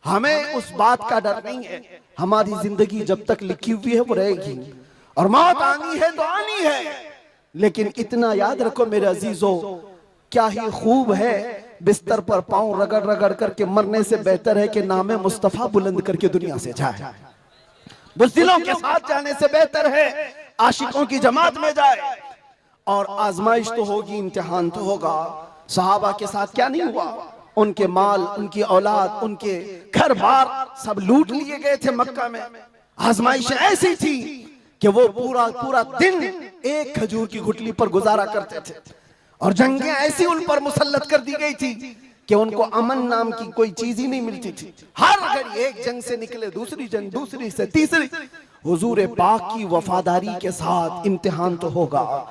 ہمیں اس بات کا ڈر نہیں ہے، ہماری زندگی جب تک لکھی ہوئی ہے وہ رہے گی، اور موت آنی ہے تو آنی ہے، لیکن اتنا یاد رکھو میرے عزیزو، کیا ہی خوب ہے بستر پر پاؤں رگڑ رگڑ کر کے مرنے سے بہتر ہے کہ نام مصطفیٰ بلند کر کے دنیا سے جائے، بزدلوں کے ساتھ جانے سے بہتر ہے عاشقوں کی جماعت میں جائے۔ اور آزمائش تو ہوگی، امتحان تو ہوگا۔ صحابہ کے ساتھ کیا نہیں ہوا؟ ان کے مال، ان کی اولاد، ان کے گھر بار سب لوٹ لیے گئے تھے مکہ میں۔ آزمائش ایسی تھی کہ وہ پورا دن ایک کھجور کی گھٹلی پر گزارا کرتے تھے، اور جنگیں ایسی ان پر مسلط کر دی گئی تھی کہ ان کو امن نام کی کوئی چیز ہی نہیں ملتی تھی، ہر گھڑی ایک جنگ سے نکلے دوسری جنگ، دوسری سے تیسری۔ حضور پاک کی وفاداری کے ساتھ امتحان تو ہوگا۔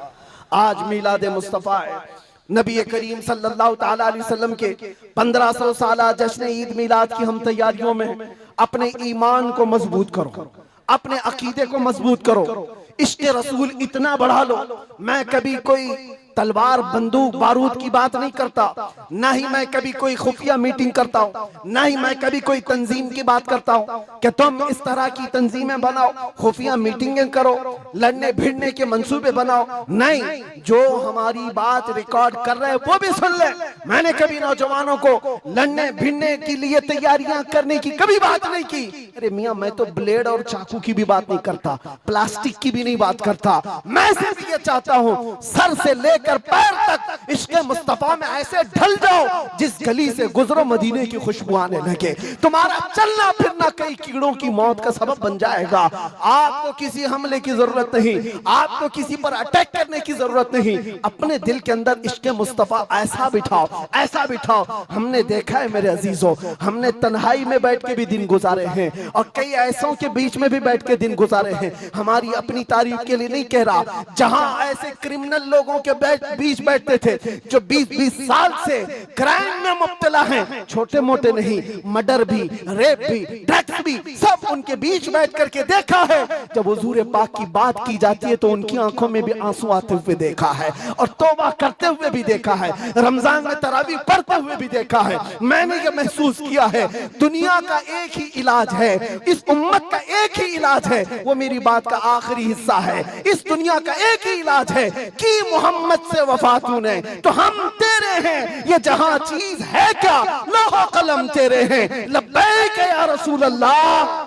آج میلاد مصطفیٰ ہے، نبی کریم صلی اللہ تعالیٰ علیہ وسلم کے 1500 سالہ جشن عید میلاد کی ہم تیاریوں میں اپنے ایمان کو مضبوط کرو، اپنے عقیدے کو مضبوط کرو، عشق رسول اتنا بڑھا لو۔ میں کبھی کوئی تلوار بندوق بارود کی بات نہیں کرتا، نہ ہی میں کبھی کوئی خفیہ میٹنگ کرتا ہوں، نہ ہی میں کبھی کوئی تنظیم کی بات کرتا ہوں کہ تم اس طرح کی تنظیمیں بناؤ، خفیہ میٹنگیں کرو، لڑنے بھیڑنے کے منصوبے بناؤ۔ نہیں، جو ہماری بات ریکارڈ کر رہے وہ بھی سن لے۔ میں نے کبھی نوجوانوں کو لڑنے بھیڑنے کے لیے تیاریاں کرنے کی کبھی بات نہیں کی۔ ارے میاں، میں تو بلیڈ اور چاقو کی بھی بات نہیں کرتا، پلاسٹک کی بھی نہیں بات کرتا۔ میں صرف یہ چاہتا ہوں سر سے لے کر پیر تک عشق مصطفیٰ میں ایسے ڈھل جاؤ جس گلی سے گزرو مدینے کی خوشبو آنے لگے، تمہارا چلنا پھرنا کئی کیڑوں کی موت کا سبب بن جائے گا۔ آپ کو کسی حملے کی ضرورت نہیں، آپ کو کسی پر اٹیک کرنے کی ضرورت نہیں، اپنے دل کے اندر عشق مصطفیٰ ایسا بٹھاؤ، ایسا بٹھاؤ۔ ہم نے دیکھا ہے میرے عزیزوں، ہم نے تنہائی میں بیٹھ کے بھی دن گزارے ہیں، اور کئی ایسوں کے بیچ میں بھی بیٹھ کے دن گزارے ہیں۔ ہماری اپنی تعریف کے لیے نہیں کہہ رہا، جہاں ایسے کرمنل لوگوں کے بیچ بیٹھتے تھے جو 20 سال سے کرائم میں مبتلا ہیں، چھوٹے موٹے نہیں، مرڈر بھی، ریپ بھی، ڈرگس بھی، سب ان کے بیچ بیٹھ کر کے دیکھا ہے۔ جب حضور پاک کی بات کی جاتی ہے تو ان کی آنکھوں میں بھی آنسو آتے ہوئے دیکھا ہے، اور توبہ کرتے ہوئے بھی دیکھا ہے، رمضان میں تراویح پڑھتے ہوئے بھی دیکھا ہے۔ میں نے یہ محسوس کیا ہے، دنیا کا ایک ہی علاج ہے، اس امت کا ایک ہی علاج ہے، وہ میری بات کا آخری حصہ ہے۔ اس دنیا کا ایک ہی علاج ہے کہ محمد سے وفا تو نے تو ہم تیرے ہیں، یہ جہاں چیز ہے کیا، لوح و قلم تیرے ہیں، لبیک یا رسول اللہ۔